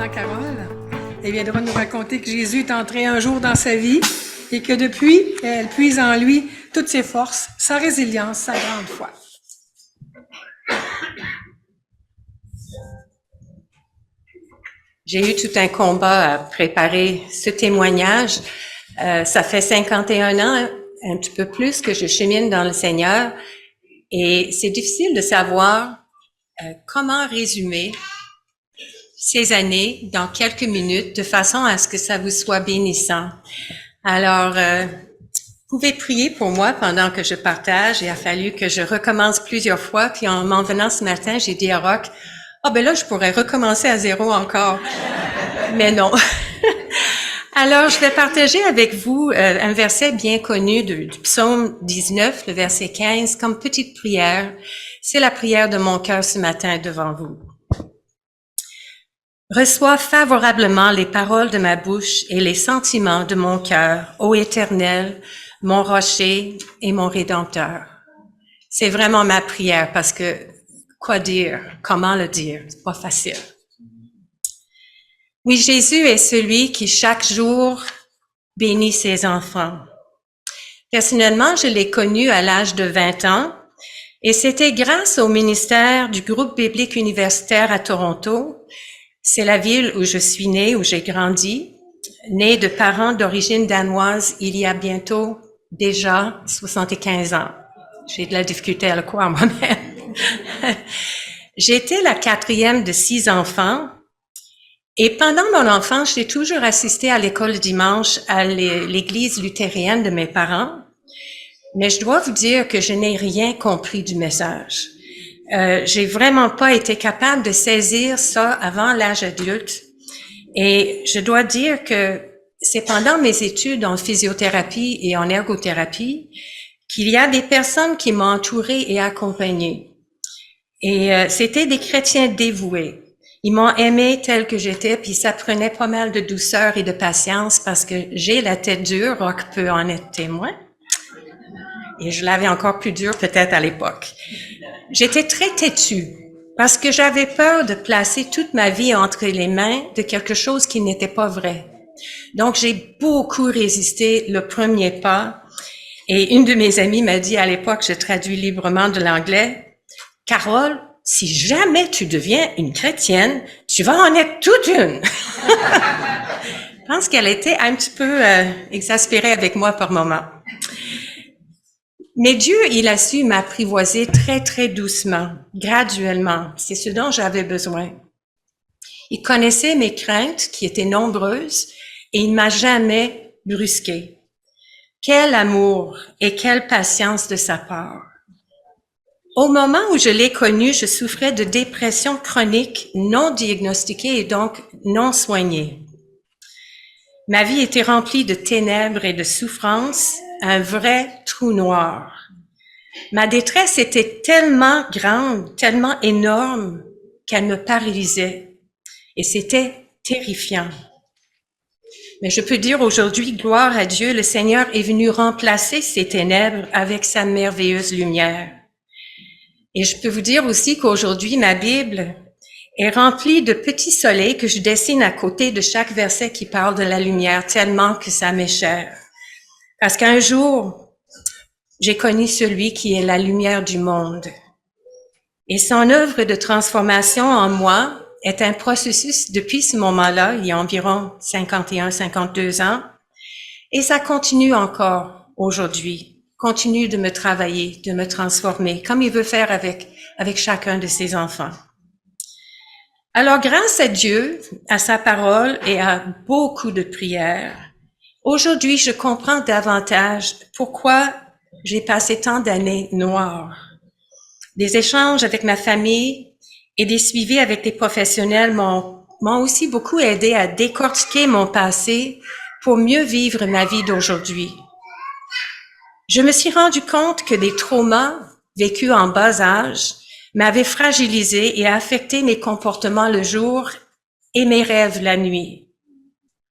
maintenant Carole. Elle viendra nous raconter que Jésus est entré un jour dans sa vie et que depuis, elle puise en lui toutes ses forces, sa résilience, sa grande foi. J'ai eu tout un combat à préparer ce témoignage. Ça fait 51 ans, un petit peu plus, que je chemine dans le Seigneur et c'est difficile de savoir comment résumer ces années dans quelques minutes de façon à ce que ça vous soit bénissant. Alors, vous pouvez prier pour moi pendant que je partage. Il a fallu que je recommence plusieurs fois. Puis en m'en venant ce matin, j'ai dit à Roch, ben là, je pourrais recommencer à zéro encore. Mais non. Alors, je vais partager avec vous un verset bien connu du psaume 19, le verset 15, comme petite prière. C'est la prière de mon cœur ce matin devant vous. Reçois favorablement les paroles de ma bouche et les sentiments de mon cœur, ô Éternel, mon rocher et mon Rédempteur. C'est vraiment ma prière parce que quoi dire, comment le dire, c'est pas facile. Oui, Jésus est celui qui chaque jour bénit ses enfants. Personnellement, je l'ai connu à l'âge de 20 ans et c'était grâce au ministère du groupe biblique universitaire à Toronto. C'est la ville où je suis née, où j'ai grandi, née de parents d'origine danoise il y a bientôt déjà 75 ans. J'ai de la difficulté à le croire moi-même. J'ai été la quatrième de 6 enfants et pendant mon enfance, j'ai toujours assisté à l'école le dimanche à l'église luthérienne de mes parents. Mais je dois vous dire que je n'ai rien compris du message. J'ai vraiment pas été capable de saisir ça avant l'âge adulte. Et je dois dire que c'est pendant mes études en physiothérapie et en ergothérapie qu'il y a des personnes qui m'ont entourée et accompagnée. Et c'était des chrétiens dévoués. Ils m'ont aimée telle que j'étais, puis ça prenait pas mal de douceur et de patience parce que j'ai la tête dure, Roch peut en être témoin. Et je l'avais encore plus dure peut-être à l'époque. J'étais très têtue parce que j'avais peur de placer toute ma vie entre les mains de quelque chose qui n'était pas vrai. Donc, j'ai beaucoup résisté le premier pas. Et une de mes amies m'a dit à l'époque, je traduis librement de l'anglais, « Carole, si jamais tu deviens une chrétienne, tu vas en être toute une. » Je pense qu'elle était un petit peu exaspérée avec moi par moment. Mais Dieu, il a su m'apprivoiser très, très doucement, graduellement. C'est ce dont j'avais besoin. Il connaissait mes craintes, qui étaient nombreuses, et il m'a jamais brusqué. Quel amour et quelle patience de sa part. Au moment où je l'ai connu, je souffrais de dépression chronique non diagnostiquée et donc non soignée. Ma vie était remplie de ténèbres et de souffrances, un vrai trou noir. Ma détresse était tellement grande, tellement énorme, qu'elle me paralysait. Et c'était terrifiant. Mais je peux dire aujourd'hui, gloire à Dieu, le Seigneur est venu remplacer ces ténèbres avec sa merveilleuse lumière. Et je peux vous dire aussi qu'aujourd'hui, ma Bible est remplie de petits soleils que je dessine à côté de chaque verset qui parle de la lumière, tellement que ça m'est cher. Parce qu'un jour, j'ai connu celui qui est la lumière du monde. Et son œuvre de transformation en moi est un processus depuis ce moment-là, il y a environ 51-52 ans, et ça continue encore aujourd'hui, continue de me travailler, de me transformer, comme il veut faire avec chacun de ses enfants. Alors, grâce à Dieu, à sa parole et à beaucoup de prières, aujourd'hui, je comprends davantage pourquoi j'ai passé tant d'années noires. Des échanges avec ma famille et des suivis avec des professionnels m'ont aussi beaucoup aidé à décortiquer mon passé pour mieux vivre ma vie d'aujourd'hui. Je me suis rendu compte que des traumas vécus en bas âge m'avaient fragilisé et affecté mes comportements le jour et mes rêves la nuit.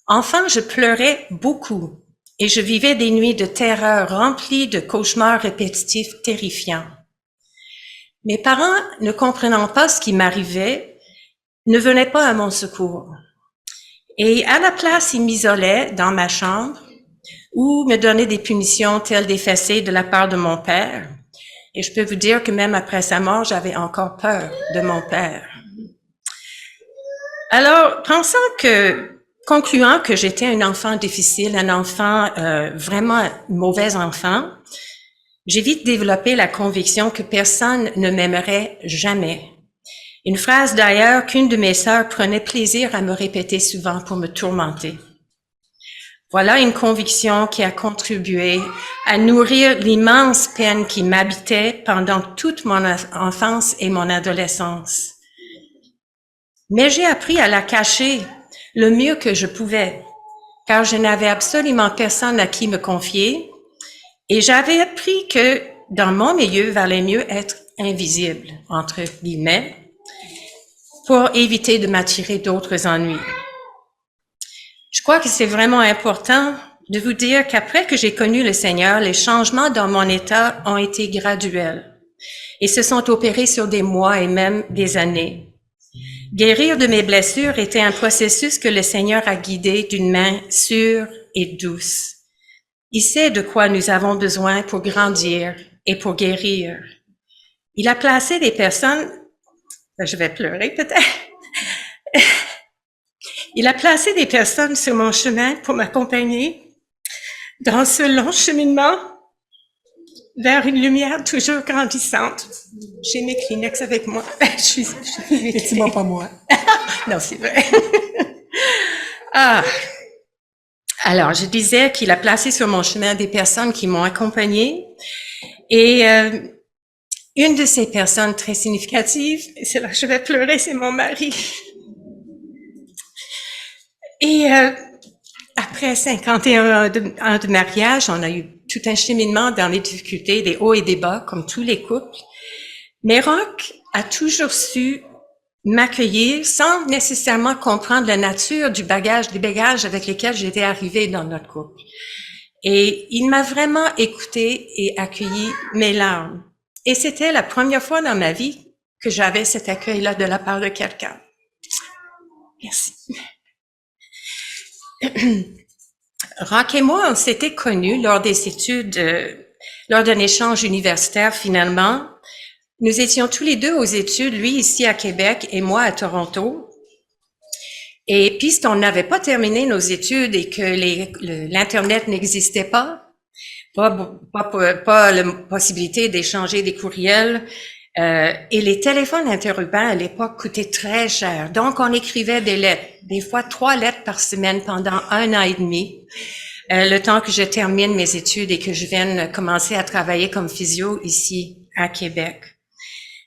Enfant, je pleurais beaucoup et je vivais des nuits de terreur remplies de cauchemars répétitifs terrifiants. Mes parents, ne comprenant pas ce qui m'arrivait, ne venaient pas à mon secours. Et à la place, il m'isolait dans ma chambre ou me donnait des punitions telles des fessées de la part de mon père. Et je peux vous dire que même après sa mort, j'avais encore peur de mon père. Alors, concluant que j'étais un enfant difficile, un enfant vraiment mauvais enfant, j'ai vite développé la conviction que personne ne m'aimerait jamais. Une phrase d'ailleurs qu'une de mes sœurs prenait plaisir à me répéter souvent pour me tourmenter. Voilà une conviction qui a contribué à nourrir l'immense peine qui m'habitait pendant toute mon enfance et mon adolescence. Mais j'ai appris à la cacher le mieux que je pouvais, car je n'avais absolument personne à qui me confier, et j'avais appris que dans mon milieu, il valait mieux être invisible, entre guillemets, pour éviter de m'attirer d'autres ennuis. Je crois que c'est vraiment important de vous dire qu'après que j'ai connu le Seigneur, les changements dans mon état ont été graduels et se sont opérés sur des mois et même des années. Guérir de mes blessures était un processus que le Seigneur a guidé d'une main sûre et douce. Il sait de quoi nous avons besoin pour grandir et pour guérir. Il a placé des personnes, je vais pleurer peut-être. Il a placé des personnes sur mon chemin pour m'accompagner dans ce long cheminement vers une lumière toujours grandissante. J'ai mes Kleenex avec moi. Je suis Effectivement pas moi. Non, c'est vrai. Alors, je disais qu'il a placé sur mon chemin des personnes qui m'ont accompagnée. Et une de ces personnes très significatives, c'est là que je vais pleurer, c'est mon mari. Et après 51 ans de mariage, on a eu tout un cheminement dans les difficultés, des hauts et des bas, comme tous les couples. Mais Roch a toujours su m'accueillir sans nécessairement comprendre la nature des bagages avec lesquels j'étais arrivée dans notre couple. Et il m'a vraiment écoutée et accueilli mes larmes. Et c'était la première fois dans ma vie que j'avais cet accueil-là de la part de quelqu'un. Merci. Roch et moi, on s'était connus lors des études, lors d'un échange universitaire finalement. Nous étions tous les deux aux études, lui ici à Québec et moi à Toronto. Et puisqu'on n'avait pas terminé nos études et que l'Internet n'existait pas la possibilité d'échanger des courriels, et les téléphones interurbains à l'époque coûtaient très cher. Donc, on écrivait des lettres, des fois 3 lettres par semaine pendant 1 an et demi, le temps que je termine mes études et que je vienne commencer à travailler comme physio ici à Québec.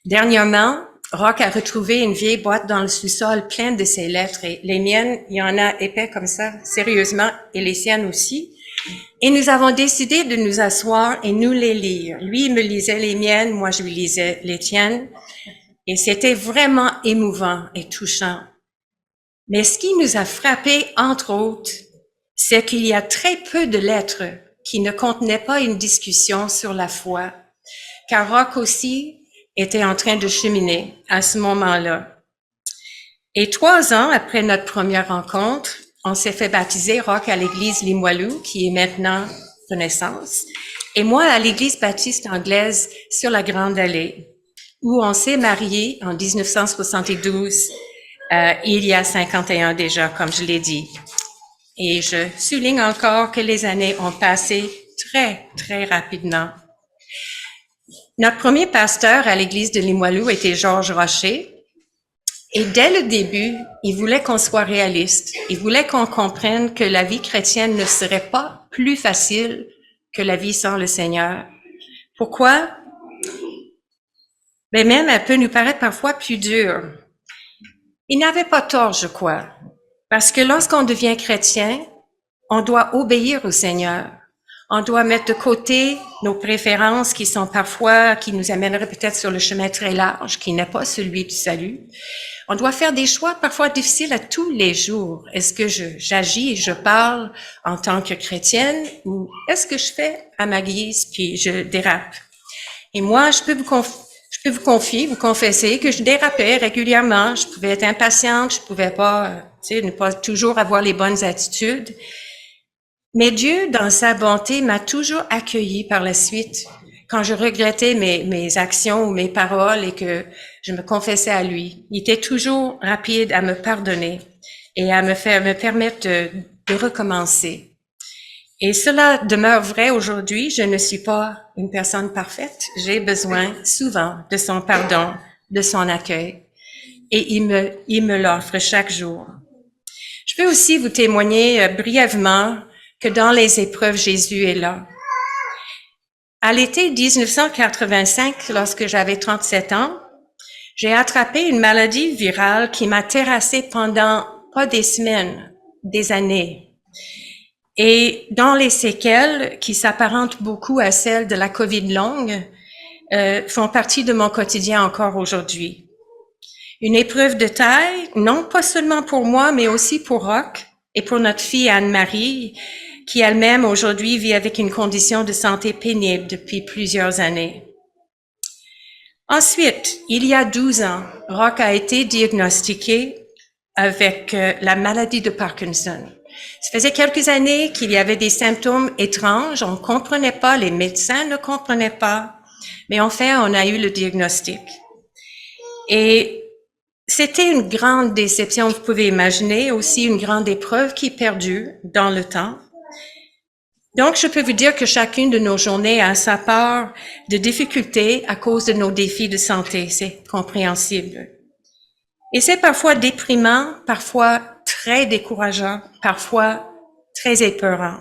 Dernièrement, Roch a retrouvé une vieille boîte dans le sous-sol pleine de ses lettres et les miennes, il y en a épais comme ça, sérieusement, et les siennes aussi. Et nous avons décidé de nous asseoir et nous les lire. Lui, il me lisait les miennes, moi, je lui lisais les tiennes. Et c'était vraiment émouvant et touchant. Mais ce qui nous a frappé, entre autres, c'est qu'il y a très peu de lettres qui ne contenaient pas une discussion sur la foi. Car Roch aussi était en train de cheminer à ce moment-là. Et 3 ans après notre première rencontre, on s'est fait baptiser, Roch à l'église Limoilou, qui est maintenant Renaissance, et moi à l'église baptiste anglaise sur la Grande Allée, où on s'est mariés en 1972, il y a 51 déjà, comme je l'ai dit. Et je souligne encore que les années ont passé très, très rapidement. Notre premier pasteur à l'église de Limoilou était Georges Rocher. Et dès le début, il voulait qu'on soit réaliste. Il voulait qu'on comprenne que la vie chrétienne ne serait pas plus facile que la vie sans le Seigneur. Pourquoi? Mais même, elle peut nous paraître parfois plus dure. Il n'avait pas tort, je crois. Parce que lorsqu'on devient chrétien, on doit obéir au Seigneur. On doit mettre de côté nos préférences qui nous amèneraient peut-être sur le chemin très large, qui n'est pas celui du salut. On doit faire des choix parfois difficiles à tous les jours. Est-ce que j'agis et je parle en tant que chrétienne ou est-ce que je fais à ma guise puis je dérape? Et moi, je peux vous confesser que je dérapais régulièrement. Je pouvais être impatiente, je pouvais pas tu sais, ne pas toujours avoir les bonnes attitudes. Mais Dieu, dans sa bonté, m'a toujours accueilli par la suite. Quand je regrettais mes actions ou mes paroles et que je me confessais à lui, il était toujours rapide à me pardonner et à me permettre de recommencer. Et cela demeure vrai aujourd'hui. Je ne suis pas une personne parfaite. J'ai besoin souvent de son pardon, de son accueil. Et il me l'offre chaque jour. Je peux aussi vous témoigner brièvement que dans les épreuves, Jésus est là. À l'été 1985, lorsque j'avais 37 ans, j'ai attrapé une maladie virale qui m'a terrassée pendant pas des semaines, des années. Et dans les séquelles, qui s'apparentent beaucoup à celles de la COVID longue, font partie de mon quotidien encore aujourd'hui. Une épreuve de taille, non pas seulement pour moi, mais aussi pour Roch et pour notre fille Anne-Marie, qui elle-même aujourd'hui vit avec une condition de santé pénible depuis plusieurs années. Ensuite, il y a 12 ans, Roch a été diagnostiqué avec la maladie de Parkinson. Ça faisait quelques années qu'il y avait des symptômes étranges, on ne comprenait pas, les médecins ne comprenaient pas, mais enfin, on a eu le diagnostic. Et c'était une grande déception, vous pouvez imaginer, aussi une grande épreuve qui perdure dans le temps. Donc, je peux vous dire que chacune de nos journées a sa part de difficultés à cause de nos défis de santé. C'est compréhensible. Et c'est parfois déprimant, parfois très décourageant, parfois très épeurant.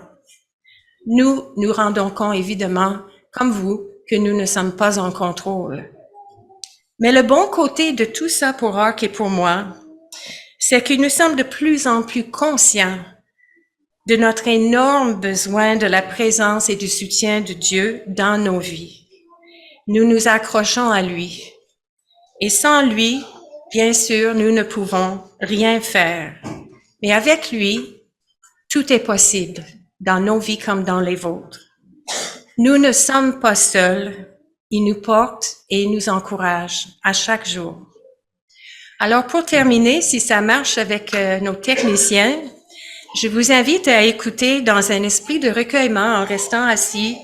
Nous rendons compte, évidemment, comme vous, que nous ne sommes pas en contrôle. Mais le bon côté de tout ça pour Roch et pour moi, c'est que nous sommes de plus en plus conscients de notre énorme besoin de la présence et du soutien de Dieu dans nos vies. Nous nous accrochons à lui. Et sans lui, bien sûr, nous ne pouvons rien faire. Mais avec lui, tout est possible, dans nos vies comme dans les vôtres. Nous ne sommes pas seuls. Il nous porte et il nous encourage à chaque jour. Alors, pour terminer, si ça marche avec nos techniciens, je vous invite à écouter dans un esprit de recueillement en restant assis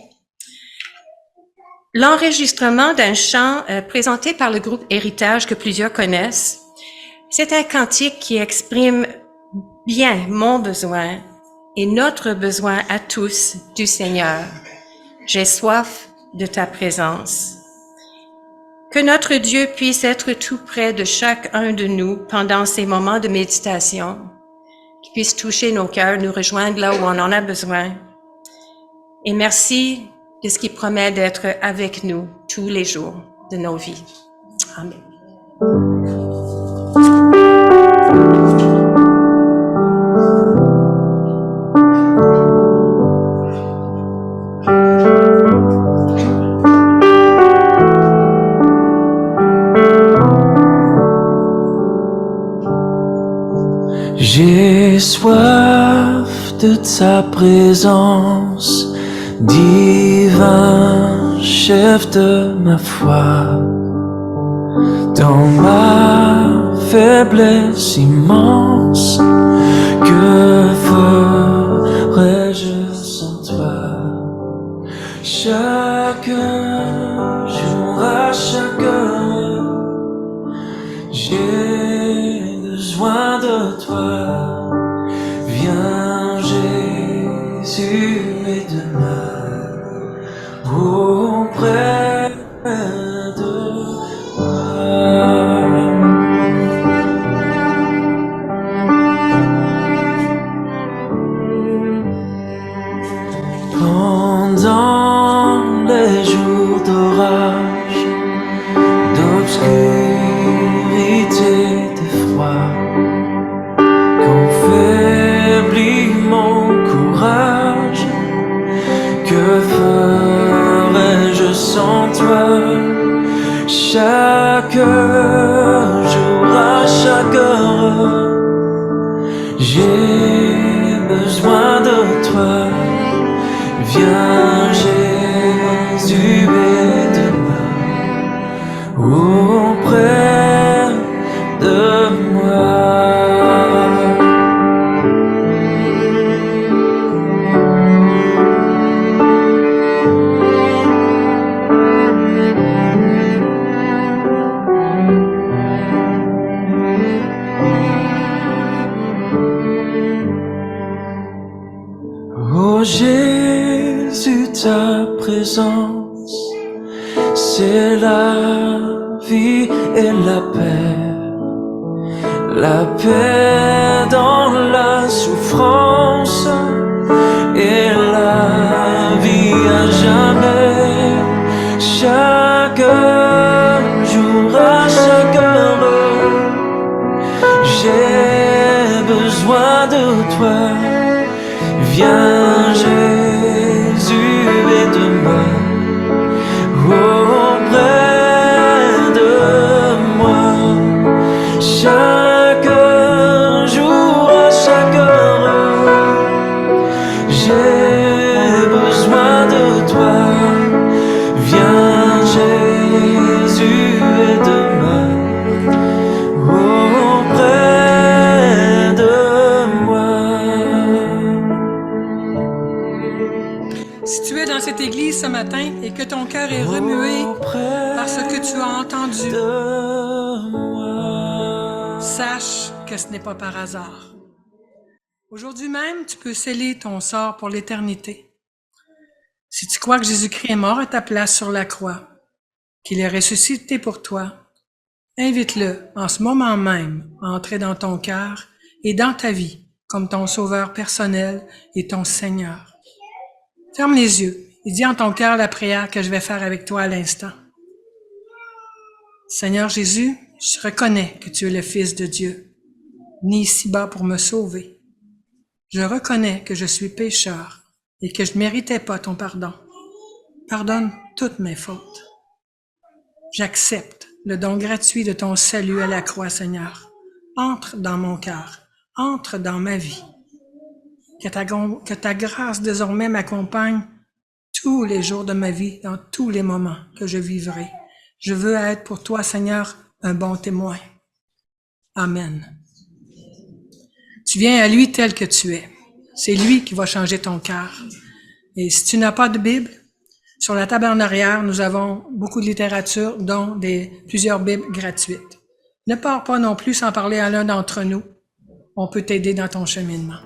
l'enregistrement d'un chant présenté par le groupe Héritage que plusieurs connaissent. C'est un cantique qui exprime bien mon besoin et notre besoin à tous du Seigneur. J'ai soif de ta présence. Que notre Dieu puisse être tout près de chacun de nous pendant ces moments de méditation, qu'il puisse toucher nos cœurs, nous rejoindre là où on en a besoin. Et merci de ce qu'il promet d'être avec nous tous les jours de nos vies. Amen. J'ai soif de ta présence, divin chef de ma foi. Dans ma faiblesse immense, que ferais-je sans toi? Chaque jour, à chaque heure, j'ai besoin de toi. Viens Jésus et demeure auprès de moi. Pendant les jours d'orage, d'obscurité, de froid, quand faiblit mon courage, que ferais-je sans toi? Chaque jour, à chaque heure, j'ai besoin de toi. Viens Jésus et demeure auprès de moi. Jésus, ta présence, c'est la vie et la paix dans la souffrance et la vie à jamais, chaque jour, à chaque heure, j'ai besoin de toi. Viens Jésus, aide-moi auprès de moi. Chaque jour, à chaque heure, j'ai besoin de toi. Viens Jésus, aide-moi auprès de moi. Si tu es dans cette église ce matin et que ton cœur est remué par ce que tu as entendu, sache que ce n'est pas par hasard. Aujourd'hui même, tu peux sceller ton sort pour l'éternité. Si tu crois que Jésus-Christ est mort à ta place sur la croix, qu'il est ressuscité pour toi, invite-le en ce moment même à entrer dans ton cœur et dans ta vie comme ton sauveur personnel et ton Seigneur. Ferme les yeux et dis en ton cœur la prière que je vais faire avec toi à l'instant. Seigneur Jésus, je reconnais que tu es le Fils de Dieu, né ici-bas pour me sauver. Je reconnais que je suis pécheur et que je ne méritais pas ton pardon. Pardonne toutes mes fautes. J'accepte le don gratuit de ton salut à la croix, Seigneur. Entre dans mon cœur, entre dans ma vie. Que ta grâce désormais m'accompagne tous les jours de ma vie, dans tous les moments que je vivrai. Je veux être pour toi, Seigneur, un bon témoin. Amen. Tu viens à lui tel que tu es. C'est lui qui va changer ton cœur. Et si tu n'as pas de Bible, sur la table en arrière, nous avons beaucoup de littérature, dont plusieurs Bibles gratuites. Ne pars pas non plus sans parler à l'un d'entre nous. On peut t'aider dans ton cheminement.